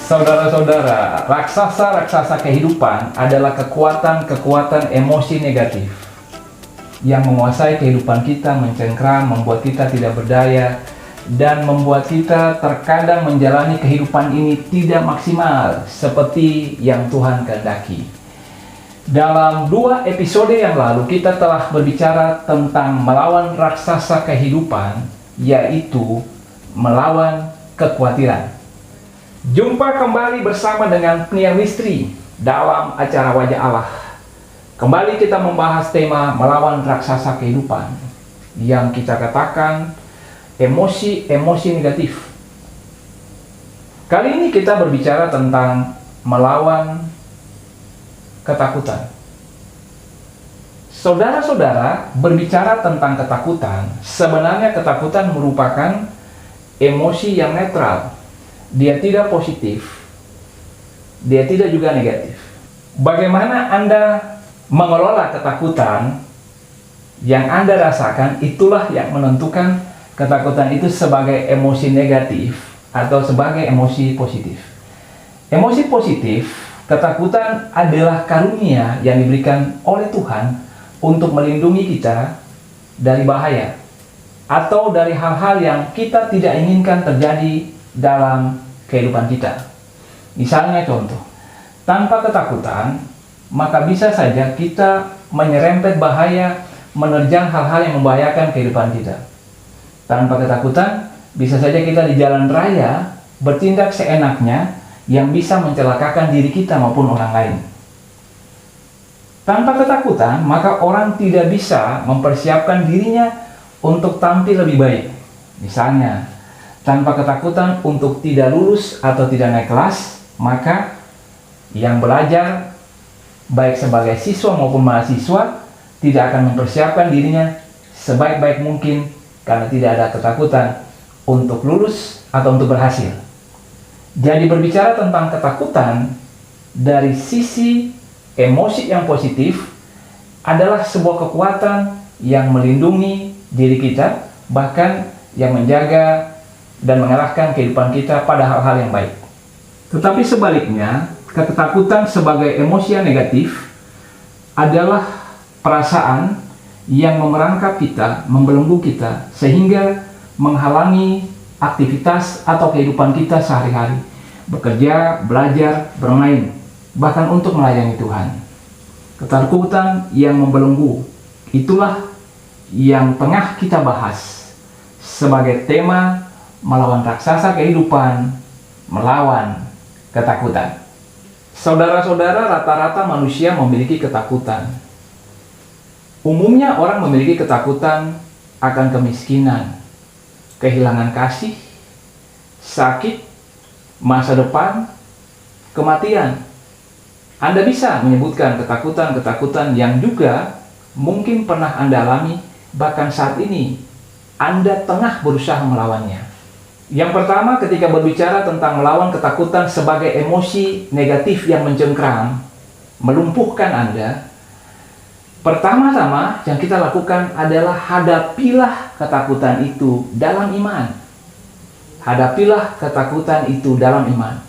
Saudara-saudara, raksasa-raksasa kehidupan adalah kekuatan-kekuatan emosi negatif yang menguasai kehidupan kita, mencengkram, membuat kita tidak berdaya, dan membuat kita terkadang menjalani kehidupan ini tidak maksimal seperti yang Tuhan kehendaki. Dalam 2 episode yang lalu kita telah berbicara tentang melawan raksasa kehidupan, yaitu melawan kekhawatiran. Jumpa kembali bersama dengan Pnia Mistry dalam acara Wajah Allah. Kembali kita membahas tema melawan raksasa kehidupan yang kita katakan emosi-emosi negatif. Kali ini kita berbicara tentang melawan ketakutan. Saudara-saudara, berbicara tentang ketakutan, sebenarnya ketakutan merupakan emosi yang netral. Dia tidak positif, dia tidak juga negatif. Bagaimana Anda mengelola ketakutan yang Anda rasakan, itulah yang menentukan ketakutan itu sebagai emosi negatif atau sebagai emosi positif. Emosi positif, ketakutan adalah karunia yang diberikan oleh Tuhan untuk melindungi kita dari bahaya atau dari hal-hal yang kita tidak inginkan terjadi dalam kehidupan kita. Misalnya contoh, tanpa ketakutan, maka bisa saja kita menyerempet bahaya, menerjang hal-hal yang membahayakan kehidupan kita. Tanpa ketakutan, bisa saja kita di jalan raya bertindak seenaknya yang bisa mencelakakan diri kita maupun orang lain. Tanpa ketakutan, maka orang tidak bisa mempersiapkan dirinya untuk tampil lebih baik. Misalnya, tanpa ketakutan untuk tidak lulus atau tidak naik kelas, maka yang belajar, baik sebagai siswa maupun mahasiswa, tidak akan mempersiapkan dirinya sebaik-baik mungkin karena tidak ada ketakutan untuk lulus atau untuk berhasil. Jadi berbicara tentang ketakutan dari sisi emosi yang positif adalah sebuah kekuatan yang melindungi diri kita, bahkan yang menjaga dan mengarahkan kehidupan kita pada hal-hal yang baik. Tetapi sebaliknya, ketakutan sebagai emosi yang negatif adalah perasaan yang memerangkap kita, membelenggu kita, sehingga menghalangi aktivitas atau kehidupan kita sehari-hari, bekerja, belajar, bermain, bahkan untuk melayani Tuhan. Ketakutan yang membelenggu, itulah yang tengah kita bahas sebagai tema melawan raksasa kehidupan, melawan ketakutan. Saudara-saudara, rata-rata manusia memiliki ketakutan. Umumnya orang memiliki ketakutan akan kemiskinan, kehilangan kasih, sakit, masa depan, kematian. Anda bisa menyebutkan ketakutan-ketakutan yang juga mungkin pernah Anda alami, bahkan saat ini Anda tengah berusaha melawannya. Yang pertama, ketika berbicara tentang melawan ketakutan sebagai emosi negatif yang mencengkram, melumpuhkan Anda, pertama-tama yang kita lakukan adalah hadapilah ketakutan itu dalam iman. Hadapilah ketakutan itu dalam iman.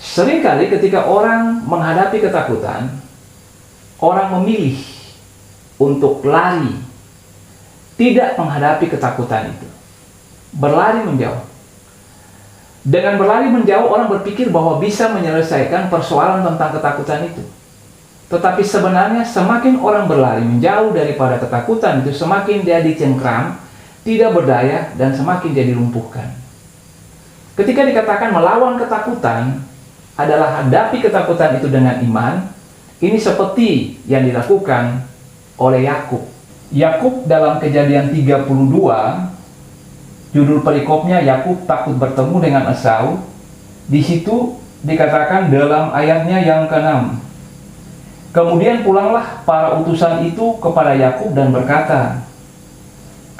Seringkali ketika orang menghadapi ketakutan, orang memilih untuk lari, tidak menghadapi ketakutan itu, berlari menjauh. Dengan berlari menjauh, orang berpikir bahwa bisa menyelesaikan persoalan tentang ketakutan itu. Tetapi sebenarnya semakin orang berlari menjauh daripada ketakutan itu, semakin dia dicengkram, tidak berdaya, dan semakin dia dilumpuhkan. Ketika dikatakan melawan ketakutan adalah hadapi ketakutan itu dengan iman, ini seperti yang dilakukan oleh Yakub. Yakub dalam Kejadian 32, judul perikopnya Yakub takut bertemu dengan Esau. Di situ dikatakan dalam ayatnya yang ke-6. Kemudian pulanglah para utusan itu kepada Yakub dan berkata,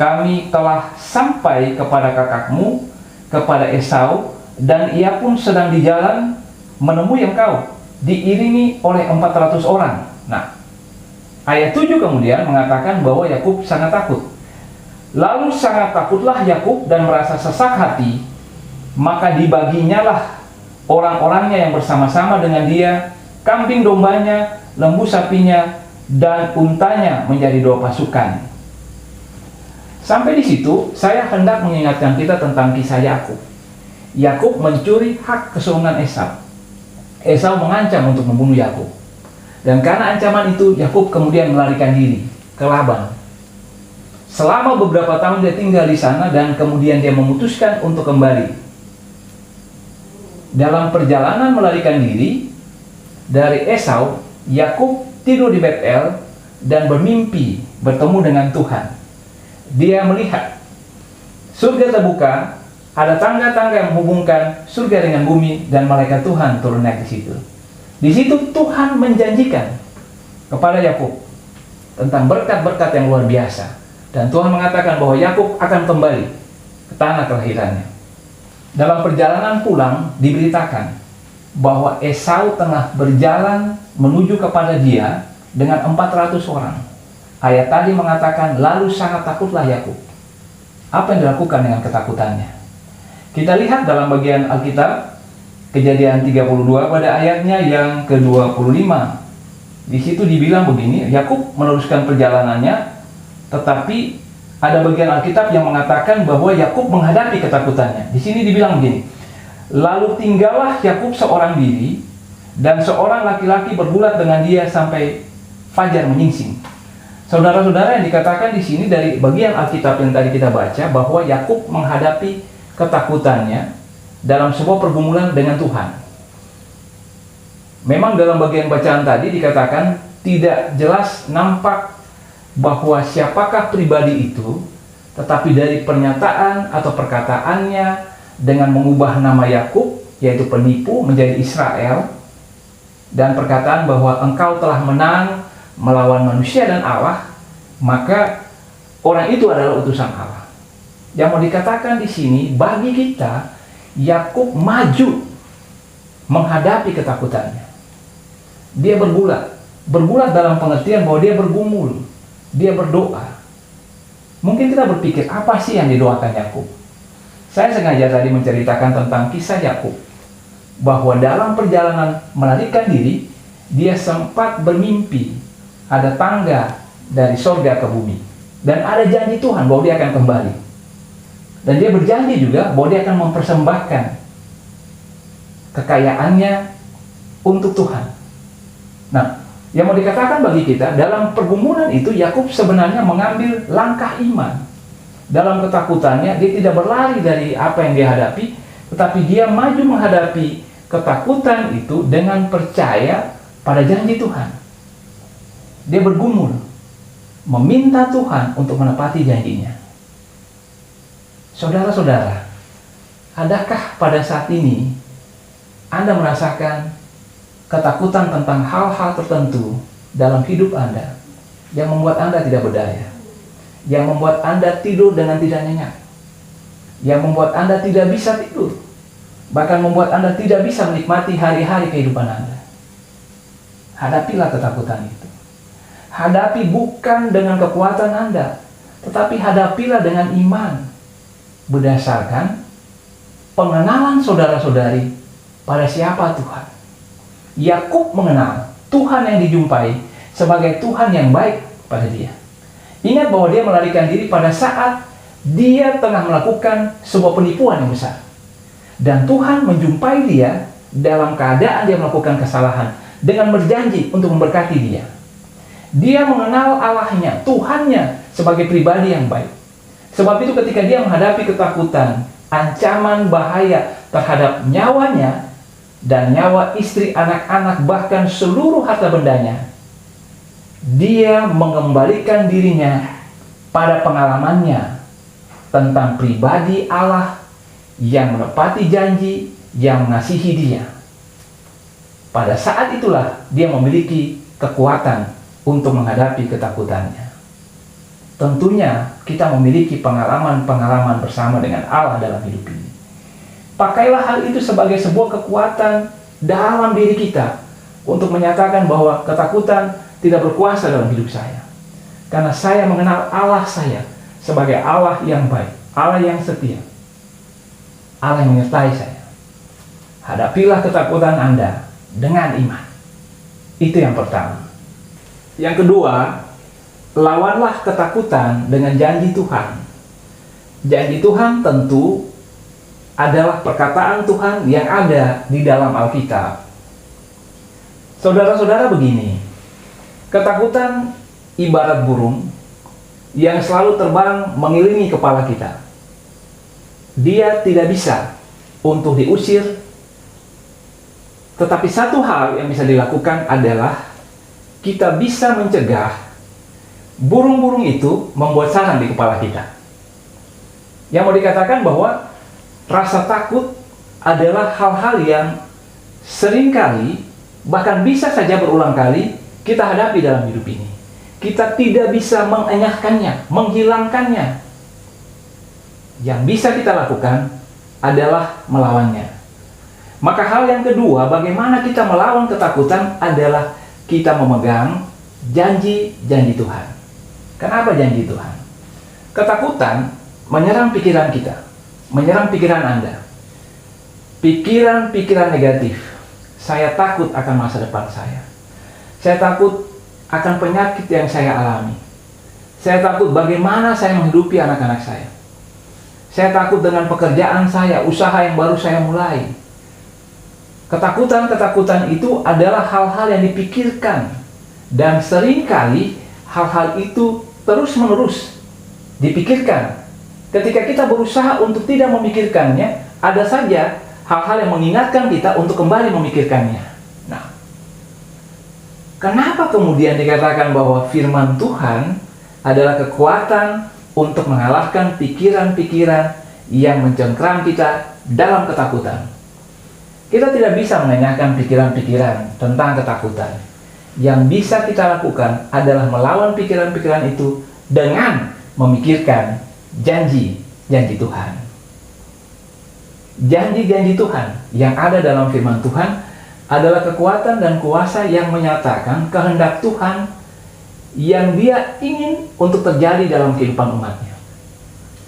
kami telah sampai kepada kakakmu, kepada Esau, dan ia pun sedang di jalan menemui engkau, diiringi oleh 400 orang. Nah, ayat 7 kemudian mengatakan bahwa Yakub sangat takut. Lalu sangat takutlah Yakub dan merasa sesak hati, maka dibaginyalah orang-orangnya yang bersama-sama dengan dia, kambing dombanya, lembu sapinya, dan untanya menjadi 2 pasukan. Sampai di situ, saya hendak mengingatkan kita tentang kisah Yakub. Yakub mencuri hak kesulungan Esau. Esau mengancam untuk membunuh Yakub. Dan karena ancaman itu, Yakub kemudian melarikan diri ke Laban. Selama beberapa tahun dia tinggal di sana dan kemudian dia memutuskan untuk kembali. Dalam perjalanan melarikan diri dari Esau, Yakub tidur di Betel dan bermimpi bertemu dengan Tuhan. Dia melihat surga terbuka, ada tangga-tangga yang menghubungkan surga dengan bumi, dan malaikat Tuhan turun naik di situ. Di situ Tuhan menjanjikan kepada Yakub tentang berkat-berkat yang luar biasa, dan Tuhan mengatakan bahwa Yakub akan kembali ke tanah kelahirannya. Dalam perjalanan pulang diberitakan bahwa Esau tengah berjalan menuju kepada dia dengan 400 orang. Ayat tadi mengatakan, lalu sangat takutlah Yakub. Apa yang dilakukan dengan ketakutannya? Kita lihat dalam bagian Alkitab, Kejadian 32 pada ayatnya yang ke-25. Di situ dibilang begini, Yakub meneruskan perjalanannya, tetapi ada bagian Alkitab yang mengatakan bahwa Yakub menghadapi ketakutannya. Di sini dibilang begini, lalu tinggallah Yakub seorang diri, dan seorang laki-laki bergulat dengan dia sampai fajar menyingsing. Saudara-saudara, yang dikatakan di sini dari bagian Alkitab yang tadi kita baca, bahwa Yakub menghadapi ketakutannya dalam sebuah pergumulan dengan Tuhan. Memang dalam bagian bacaan tadi dikatakan tidak jelas nampak bahwa siapakah pribadi itu, tetapi dari pernyataan atau perkataannya dengan mengubah nama Yakub, yaitu penipu, menjadi Israel, dan perkataan bahwa engkau telah menang melawan manusia dan Allah, maka orang itu adalah utusan Allah. Yang mau dikatakan di sini, bagi kita, Yakub maju menghadapi ketakutannya. Dia bergulat dalam pengertian bahwa dia bergumul, dia berdoa. Mungkin kita berpikir, apa sih yang didoakan Yakub? Saya sengaja tadi menceritakan tentang kisah Yakub, bahwa dalam perjalanan melarikan diri, dia sempat bermimpi ada tangga dari sorga ke bumi, dan ada janji Tuhan bahwa dia akan kembali. Dan dia berjanji juga bahwa dia akan mempersembahkan kekayaannya untuk Tuhan. Nah, yang mau dikatakan bagi kita, dalam pergumulan itu Yakub sebenarnya mengambil langkah iman. Dalam ketakutannya, dia tidak berlari dari apa yang dia hadapi, tetapi dia maju menghadapi ketakutan itu dengan percaya pada janji Tuhan. Dia bergumul, meminta Tuhan untuk menepati janjinya. Saudara-saudara, adakah pada saat ini Anda merasakan ketakutan tentang hal-hal tertentu dalam hidup Anda yang membuat Anda tidak berdaya, yang membuat Anda tidur dengan tidak nyenyak, yang membuat Anda tidak bisa tidur, bahkan membuat Anda tidak bisa menikmati hari-hari kehidupan Anda? Hadapilah ketakutan itu. Hadapi bukan dengan kekuatan Anda, tetapi hadapilah dengan iman, berdasarkan pengenalan saudara-saudari pada siapa Tuhan. Yakub mengenal Tuhan yang dijumpai sebagai Tuhan yang baik pada dia. Ingat bahwa dia melarikan diri pada saat dia tengah melakukan sebuah penipuan yang besar, dan Tuhan menjumpai dia dalam keadaan dia melakukan kesalahan dengan berjanji untuk memberkati dia. Dia mengenal Allahnya, Tuhannya sebagai pribadi yang baik. Sebab itu ketika dia menghadapi ketakutan, ancaman bahaya terhadap nyawanya dan nyawa istri, anak-anak, bahkan seluruh harta bendanya, dia mengembalikan dirinya pada pengalamannya tentang pribadi Allah yang menepati janji, yang mengasihi dia. Pada saat itulah dia memiliki kekuatan untuk menghadapi ketakutannya. Tentunya kita memiliki pengalaman-pengalaman bersama dengan Allah dalam hidup ini. Pakailah hal itu sebagai sebuah kekuatan dalam diri kita untuk menyatakan bahwa ketakutan tidak berkuasa dalam hidup saya. Karena saya mengenal Allah saya sebagai Allah yang baik, Allah yang setia, Allah yang menyertai saya. hadapilah ketakutan Anda dengan iman. Itu yang pertama. Yang kedua, lawanlah ketakutan dengan janji Tuhan. Janji Tuhan tentu adalah perkataan Tuhan yang ada di dalam Alkitab. Saudara-saudara, begini, ketakutan ibarat burung yang selalu terbang mengelilingi kepala kita. Dia tidak bisa untuk diusir, tetapi satu hal yang bisa dilakukan adalah kita bisa mencegah burung-burung itu membuat sarang di kepala kita. Yang mau dikatakan bahwa rasa takut adalah hal-hal yang seringkali, bahkan bisa saja berulang kali kita hadapi dalam hidup ini. Kita tidak bisa mengenyahkannya, menghilangkannya. Yang bisa kita lakukan adalah melawannya. Maka hal yang kedua, bagaimana kita melawan ketakutan adalah kita memegang janji-janji Tuhan. Kenapa janji Tuhan? Ketakutan menyerang pikiran kita, menyerang pikiran Anda. Pikiran-pikiran negatif. Saya takut akan masa depan saya. Saya takut akan penyakit yang saya alami. Saya takut bagaimana saya menghidupi anak-anak saya. Saya takut dengan pekerjaan saya, usaha yang baru saya mulai. Ketakutan-ketakutan itu adalah hal-hal yang dipikirkan. Dan seringkali hal-hal itu terus-menerus dipikirkan. Ketika kita berusaha untuk tidak memikirkannya, ada saja hal-hal yang mengingatkan kita untuk kembali memikirkannya. Nah, kenapa kemudian dikatakan bahwa firman Tuhan adalah kekuatan untuk mengalahkan pikiran-pikiran yang mencengkram kita dalam ketakutan? Kita tidak bisa mengenyahkan pikiran-pikiran tentang ketakutan. Yang bisa kita lakukan adalah melawan pikiran-pikiran itu dengan memikirkan janji-janji Tuhan. Janji-janji Tuhan yang ada dalam firman Tuhan adalah kekuatan dan kuasa yang menyatakan kehendak Tuhan yang Dia ingin untuk terjadi dalam kehidupan umatnya.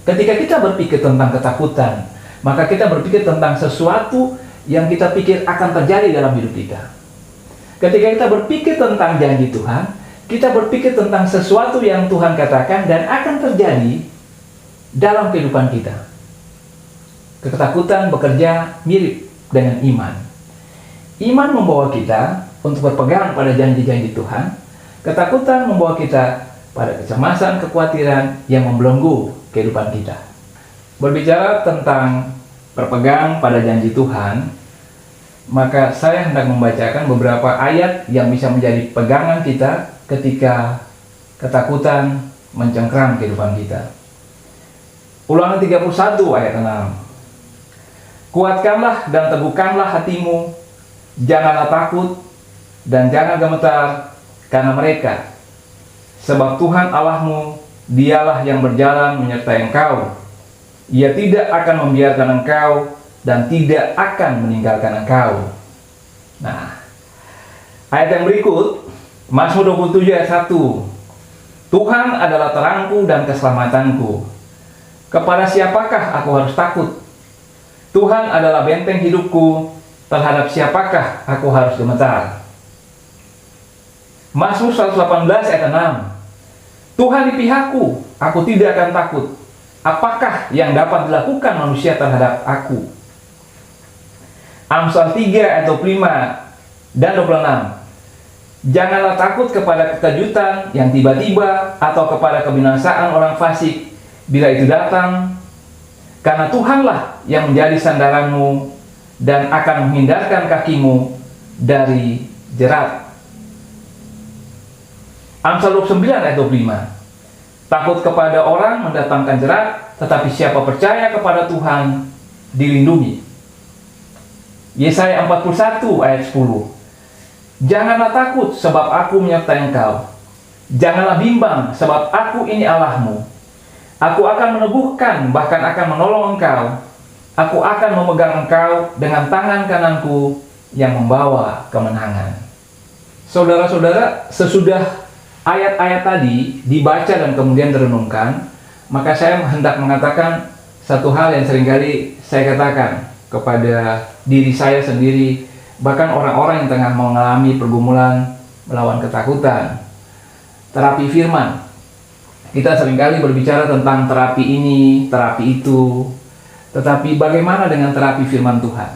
Ketika kita berpikir tentang ketakutan, maka kita berpikir tentang sesuatu yang kita pikir akan terjadi dalam hidup kita. Ketika kita berpikir tentang janji Tuhan, kita berpikir tentang sesuatu yang Tuhan katakan dan akan terjadi dalam kehidupan kita. Ketakutan bekerja mirip dengan iman. Iman membawa kita untuk berpegang pada janji-janji Tuhan. Ketakutan membawa kita pada kecemasan, kekhawatiran yang membelenggu kehidupan kita. Berbicara tentang berpegang pada janji Tuhan, maka saya hendak membacakan beberapa ayat yang bisa menjadi pegangan kita ketika ketakutan mencengkram kehidupan kita. Ulangan 31 ayat 6. Kuatkanlah dan teguhkanlah hatimu, janganlah takut dan jangan gemetar karena mereka, sebab Tuhan Allahmu, Dialah yang berjalan menyertai engkau. Ia tidak akan membiarkan engkau dan tidak akan meninggalkan engkau. Nah, ayat yang berikut, Mazmur 27 ayat 1. Tuhan adalah terangku dan keselamatanku. Kepada siapakah aku harus takut? Tuhan adalah benteng hidupku, terhadap siapakah aku harus gemetar? Mazmur 118 ayat 6. Tuhan di pihakku, aku tidak akan takut. Apakah yang dapat dilakukan manusia terhadap aku? Amsal 3 ayat 25 dan 26. Janganlah takut kepada kekejutan yang tiba-tiba atau kepada kebinasaan orang fasik bila itu datang, karena Tuhanlah yang menjadi sandaranmu dan akan menghindarkan kakimu dari jerat. Amsal 29 ayat 25. Takut kepada orang mendatangkan jerat, tetapi siapa percaya kepada Tuhan dilindungi. Yesaya 41 ayat 10. Janganlah takut sebab aku menyertai engkau. Janganlah bimbang sebab aku ini Allahmu. Aku akan meneguhkan, bahkan akan menolong engkau. Aku akan memegang engkau dengan tangan kananku yang membawa kemenangan. Saudara-saudara, sesudah ayat-ayat tadi dibaca dan kemudian direnungkan, maka saya hendak mengatakan satu hal yang seringkali saya katakan. kepada diri saya sendiri, bahkan orang-orang yang tengah mengalami pergumulan melawan ketakutan. Terapi firman. Kita seringkali berbicara tentang terapi ini, terapi itu. Tetapi bagaimana dengan terapi firman Tuhan?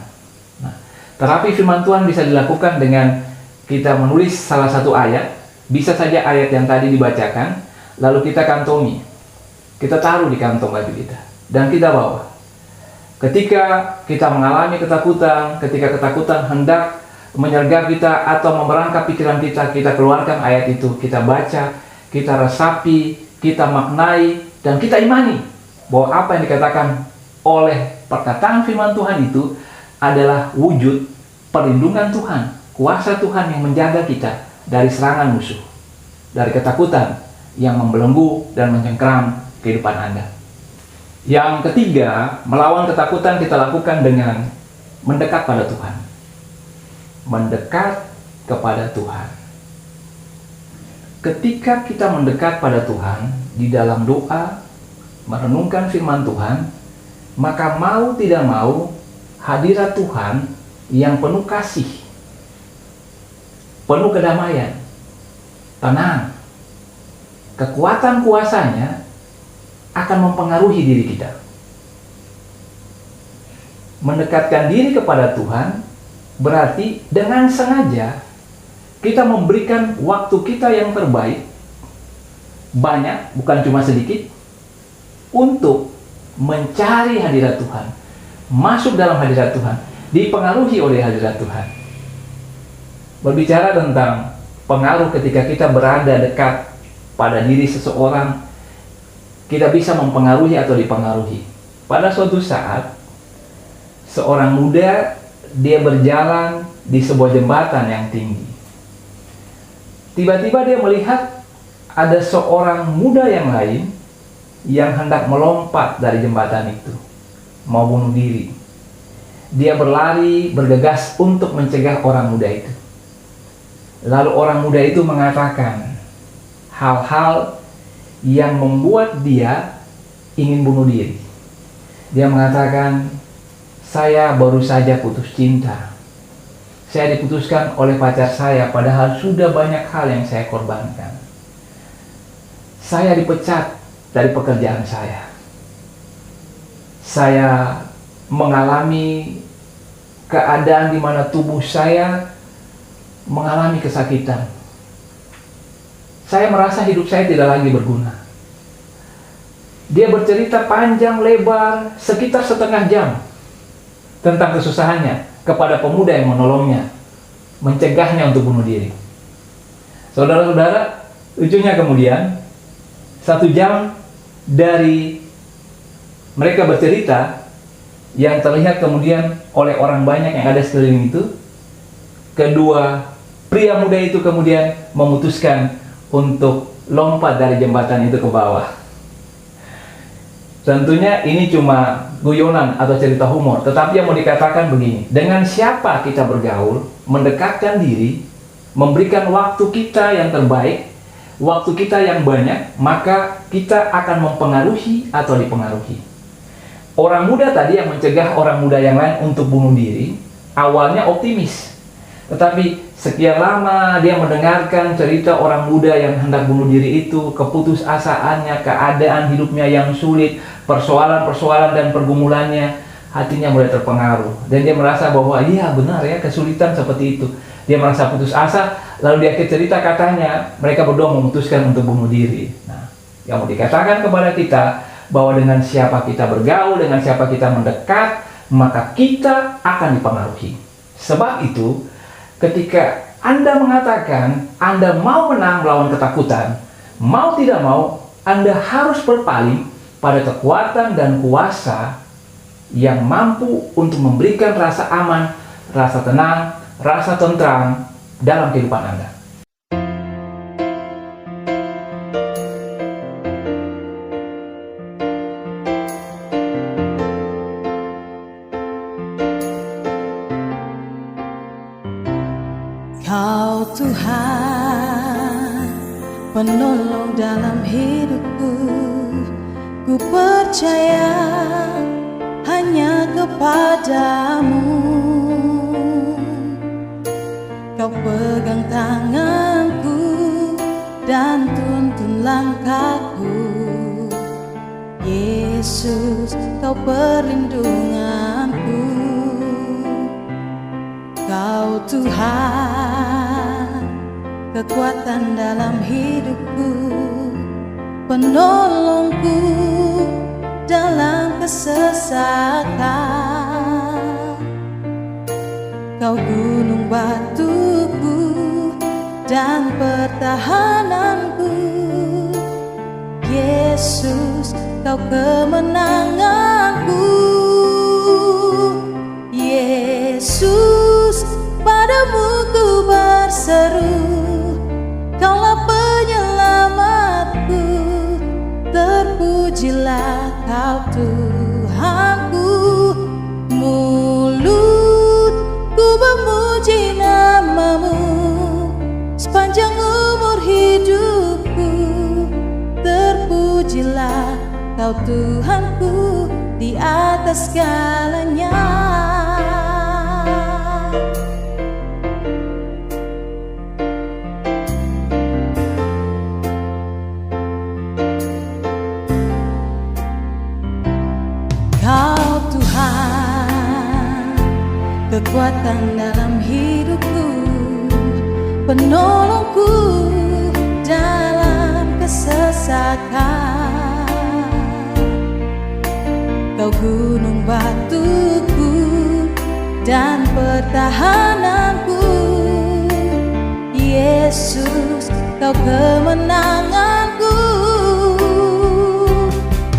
Nah, terapi firman Tuhan bisa dilakukan dengan kita menulis salah satu ayat. Bisa saja ayat yang tadi dibacakan, lalu kita kantongi. Kita taruh di kantong baju kita. Dan kita bawa. Ketika kita mengalami ketakutan, ketika ketakutan hendak menyergap kita atau memerangkap pikiran kita, kita keluarkan ayat itu, kita baca, kita resapi, kita maknai, dan kita imani bahwa apa yang dikatakan oleh perkataan firman Tuhan itu adalah wujud perlindungan Tuhan, kuasa Tuhan yang menjaga kita dari serangan musuh, dari ketakutan yang membelenggu dan mencengkeram kehidupan Anda. Yang ketiga, melawan ketakutan kita lakukan dengan mendekat pada Tuhan. Mendekat kepada Tuhan. Ketika kita mendekat pada Tuhan di dalam doa, merenungkan firman Tuhan, maka mau tidak mau hadirat Tuhan yang penuh kasih, penuh kedamaian, tenang, kekuatan kuasanya akan mempengaruhi diri kita. Mendekatkan diri kepada Tuhan berarti dengan sengaja kita memberikan waktu kita yang terbaik, banyak, bukan cuma sedikit, untuk mencari hadirat Tuhan, masuk dalam hadirat Tuhan, dipengaruhi oleh hadirat Tuhan. Berbicara tentang pengaruh ketika kita berada dekat pada diri seseorang, kita bisa mempengaruhi atau dipengaruhi. Pada suatu saat, seorang muda, dia berjalan di sebuah jembatan yang tinggi. Tiba-tiba dia melihat ada seorang muda yang lain yang hendak melompat dari jembatan itu, mau bunuh diri. Dia berlari, bergegas untuk mencegah orang muda itu. Lalu orang muda itu mengatakan hal-hal yang membuat dia ingin bunuh diri. Dia mengatakan, saya baru saja putus cinta. Saya diputuskan oleh pacar saya, padahal sudah banyak hal yang saya korbankan. Saya dipecat dari pekerjaan saya. Saya mengalami keadaan di mana tubuh saya mengalami kesakitan. Saya merasa hidup saya tidak lagi berguna. Dia bercerita panjang lebar sekitar setengah jam tentang kesusahannya kepada pemuda yang menolongnya, mencegahnya untuk bunuh diri. Saudara-saudara, lucunya kemudian 1 jam dari mereka bercerita, yang terlihat kemudian oleh orang banyak yang ada sekeliling itu, kedua pria muda itu kemudian memutuskan untuk lompat dari jembatan itu ke bawah. Tentunya ini cuma guyonan atau cerita humor, tetapi yang mau dikatakan begini, dengan siapa kita bergaul, mendekatkan diri, memberikan waktu kita yang terbaik, waktu kita yang banyak, maka kita akan mempengaruhi atau dipengaruhi. Orang muda tadi yang mencegah orang muda yang lain untuk bunuh diri, awalnya optimis. Tetapi sekian lama dia mendengarkan cerita orang muda yang hendak bunuh diri itu, keputusasaannya, keadaan hidupnya yang sulit, persoalan-persoalan dan pergumulannya, hatinya mulai terpengaruh. Dan dia merasa bahwa iya benar ya, kesulitan seperti itu. Dia merasa putus asa, lalu dia cerita katanya mereka berdua memutuskan untuk bunuh diri. Nah, yang mau dikatakan kepada kita bahwa dengan siapa kita bergaul, dengan siapa kita mendekat, maka kita akan dipengaruhi. Sebab itu, ketika Anda mengatakan Anda mau menang melawan ketakutan, mau tidak mau, Anda harus berpaling pada kekuatan dan kuasa yang mampu untuk memberikan rasa aman, rasa tenang, rasa tentram dalam kehidupan Anda. Kau Tuhan, penolong dalam hidupku, ku percaya hanya hanya kepadamu. Kau pegang tanganku dan tuntun langkahku. Yesus, Kau perlindunganku. Kau Tuhan, kekuatan dalam hidupku, penolongku dalam kesesakan. Kau gunung batuku dan pertahananku. Yesus, Kau kemenanganku. Yesus, padamu ku berseru. Kaulah penyelamatku. Terpujilah Kau Tuhanku. Mulutku memuji nama-Mu sepanjang umur hidupku. Terpujilah Kau Tuhanku di atas segalanya. Kau Tuhan, kekuatan dalam hidupku, penolongku dalam kesesakan. Kau gunung batuku dan pertahananku. Yesus, Kau kemenanganku.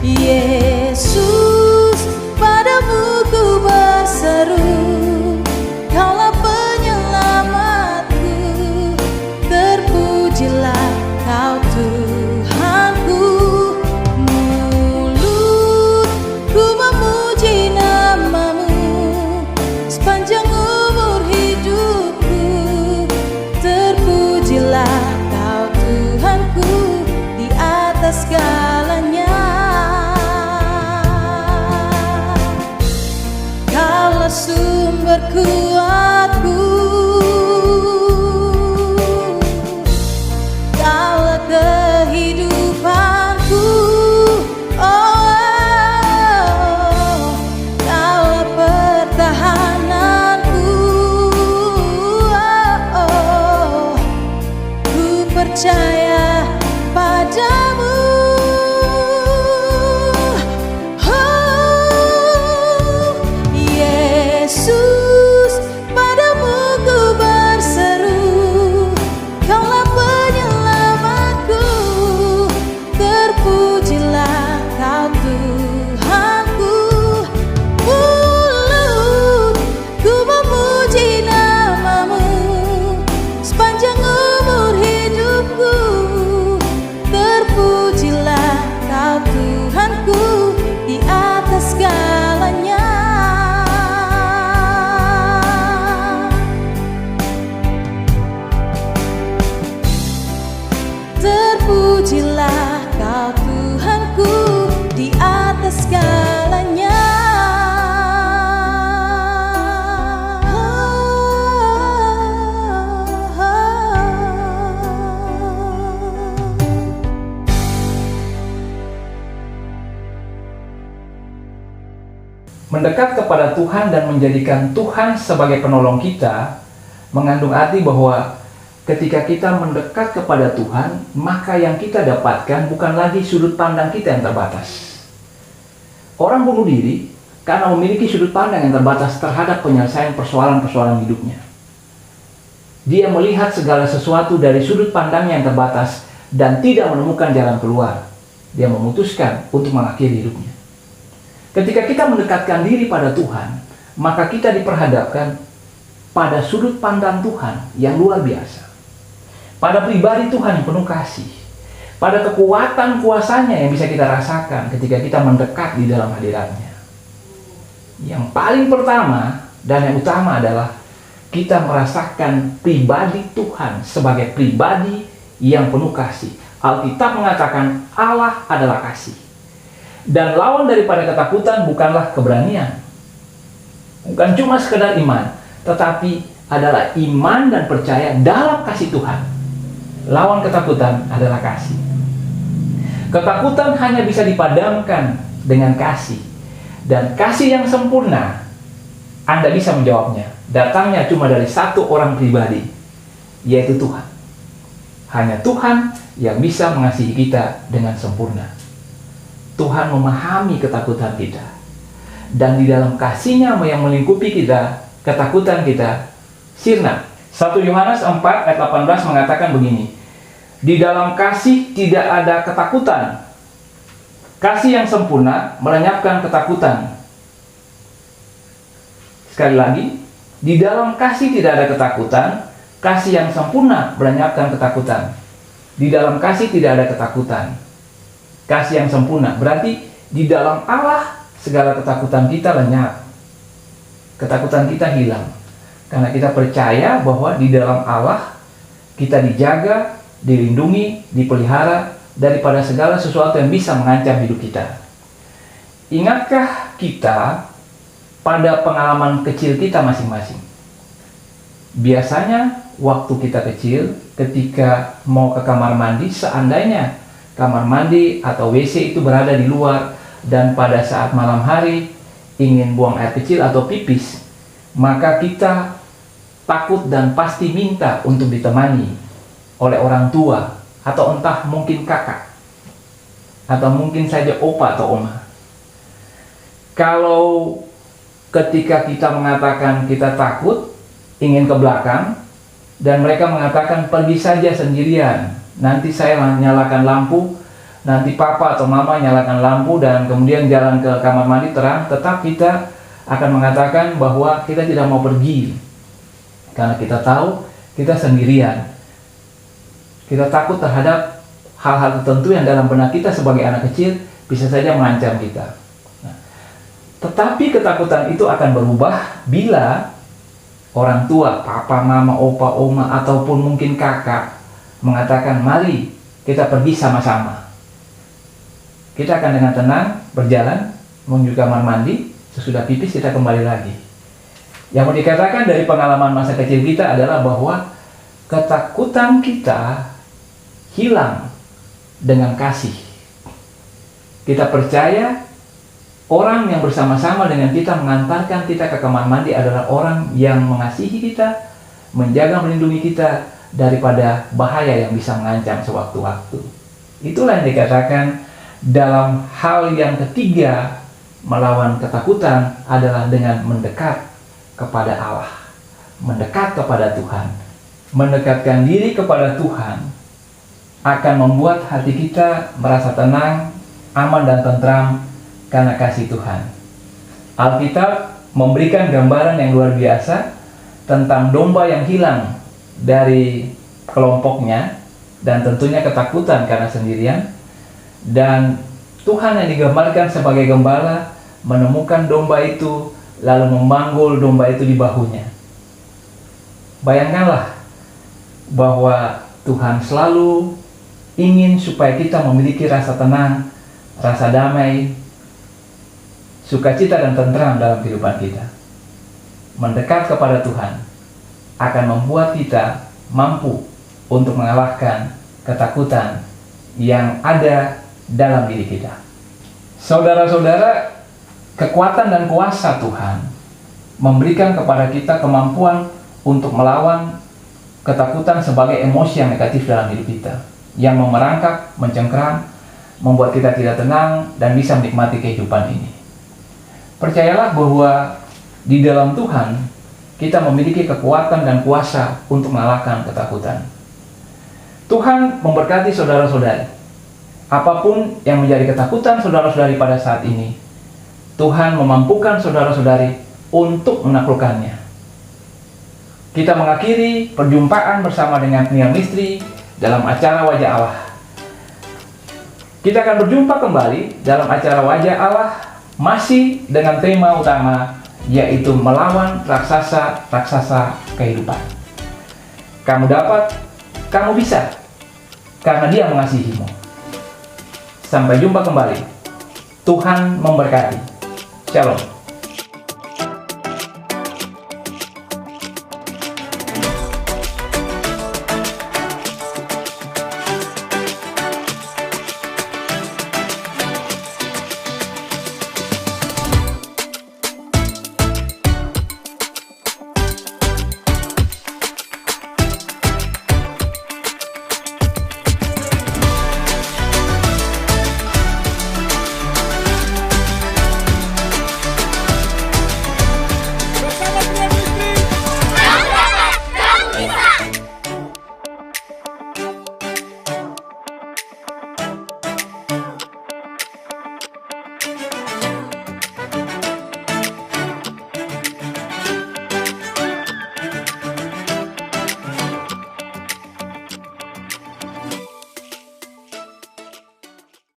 Yesus, padamu ku berseru. Kaulah penyelamatku. Terpujilah Kau Tuhanku. Mulutku memuji nama-Mu sepanjang umur hidupku. Terpujilah Kau Tuhanku di atas segalanya. Kaulah sumber kuatku. Kaulah kehidupanku. Kaulah pertahananku. Ku percaya padamu. Yesus, padamu ku berseru. Kaulah penyelamatku. Terpujilah Kau Tuhanku. Mulutku memuji nama-Mu sepanjang umur hidupku. Terpujilah Kau Tuhanku di atas segalanya. Terpujilah Kau Tuhanku di atas segalanya. Mendekat kepada Tuhan dan menjadikan Tuhan sebagai penolong kita mengandung arti bahwa ketika kita mendekat kepada Tuhan, maka yang kita dapatkan bukan lagi sudut pandang kita yang terbatas. Orang bunuh diri karena memiliki sudut pandang yang terbatas terhadap penyelesaian persoalan-persoalan hidupnya. Dia melihat segala sesuatu dari sudut pandangnya yang terbatas dan tidak menemukan jalan keluar. Dia memutuskan untuk mengakhiri hidupnya. Ketika kita mendekatkan diri pada Tuhan, maka kita diperhadapkan pada sudut pandang Tuhan yang luar biasa. Pada pribadi Tuhan yang penuh kasih. Pada kekuatan kuasanya yang bisa kita rasakan ketika kita mendekat di dalam hadiratnya. Yang paling pertama dan yang utama adalah kita merasakan pribadi Tuhan sebagai pribadi yang penuh kasih. Alkitab mengatakan Allah adalah kasih. Dan lawan daripada ketakutan bukanlah keberanian, Bukan cuma sekedar iman, tetapi adalah iman dan percaya dalam kasih Tuhan. Lawan ketakutan adalah kasih. Ketakutan hanya bisa dipadamkan dengan kasih. Dan kasih yang sempurna, Anda bisa menjawabnya. Datangnya cuma dari satu orang pribadi, yaitu Tuhan. Hanya Tuhan yang bisa mengasihi kita dengan sempurna. Tuhan memahami ketakutan kita. Dan di dalam kasih-Nya yang melingkupi kita, ketakutan kita sirna. 1 Yohanes 4 ayat 18 mengatakan begini, di dalam kasih tidak ada ketakutan. Kasih yang sempurna melenyapkan ketakutan. Sekali lagi, di dalam kasih tidak ada ketakutan. Kasih yang sempurna melenyapkan ketakutan. Di dalam kasih tidak ada ketakutan. Kasih yang sempurna berarti di dalam Allah segala ketakutan kita lenyap. Ketakutan kita hilang. Karena kita percaya bahwa di dalam Allah kita dijaga, dilindungi, dipelihara daripada segala sesuatu yang bisa mengancam hidup kita. Ingatkah kita pada pengalaman kecil kita masing-masing? Biasanya waktu kita kecil, ketika mau ke kamar mandi, seandainya kamar mandi atau WC itu berada di luar, dan pada saat malam hari ingin buang air kecil atau pipis, maka kita takut dan pasti minta untuk ditemani oleh orang tua, atau entah mungkin kakak, atau mungkin saja opa atau oma. Kalau ketika kita mengatakan kita takut, ingin ke belakang, dan mereka mengatakan pergi saja sendirian, nanti saya nyalakan lampu, nanti papa atau mama nyalakan lampu, dan kemudian jalan ke kamar mandi terang, tetap kita akan mengatakan bahwa kita tidak mau pergi, karena kita tahu kita sendirian. Kita takut terhadap hal-hal tertentu yang dalam benak kita sebagai anak kecil bisa saja mengancam kita. Tetapi ketakutan itu akan berubah bila orang tua, papa, mama, opa, oma, ataupun mungkin kakak mengatakan, mari kita pergi sama-sama. Kita akan dengan tenang berjalan menuju kamar mandi, sesudah pipis kita kembali lagi. Yang mau dikatakan dari pengalaman masa kecil kita adalah bahwa ketakutan kita hilang dengan kasih. Kita percaya orang yang bersama-sama dengan kita mengantarkan kita ke kamar mandi adalah orang yang mengasihi kita, menjaga, melindungi kita daripada bahaya yang bisa mengancam sewaktu-waktu. Itulah yang dikatakan dalam hal yang ketiga melawan ketakutan adalah dengan mendekat kepada Allah, mendekat kepada Tuhan. Mendekatkan diri kepada Tuhan akan membuat hati kita merasa tenang, aman dan tentram karena kasih Tuhan. Alkitab memberikan gambaran yang luar biasa tentang domba yang hilang dari kelompoknya, dan tentunya ketakutan karena sendirian. Dan Tuhan yang digambarkan sebagai gembala menemukan domba itu, lalu memanggul domba itu di bahunya. Bayangkanlah bahwa Tuhan selalu ingin supaya kita memiliki rasa tenang, rasa damai, sukacita dan tentram dalam kehidupan kita. Mendekat kepada Tuhan akan membuat kita mampu untuk mengalahkan ketakutan yang ada dalam diri kita. Saudara-saudara, kekuatan dan kuasa Tuhan memberikan kepada kita kemampuan untuk melawan ketakutan sebagai emosi yang negatif dalam hidup kita, yang memerangkap, mencengkeram, membuat kita tidak tenang dan bisa menikmati kehidupan ini. Percayalah bahwa di dalam Tuhan kita memiliki kekuatan dan kuasa untuk mengalahkan ketakutan. Tuhan memberkati saudara-saudari. Apapun yang menjadi ketakutan saudara-saudari pada saat ini, Tuhan memampukan saudara-saudari untuk menaklukkannya. Kita mengakhiri perjumpaan bersama dengan Nia Mistry dalam acara Wajah Allah. Kita akan berjumpa kembali dalam acara Wajah Allah, masih dengan tema utama, yaitu melawan raksasa-raksasa kehidupan. Kamu dapat, kamu bisa, karena Dia mengasihimu. Sampai jumpa kembali. Tuhan memberkati. Shalom.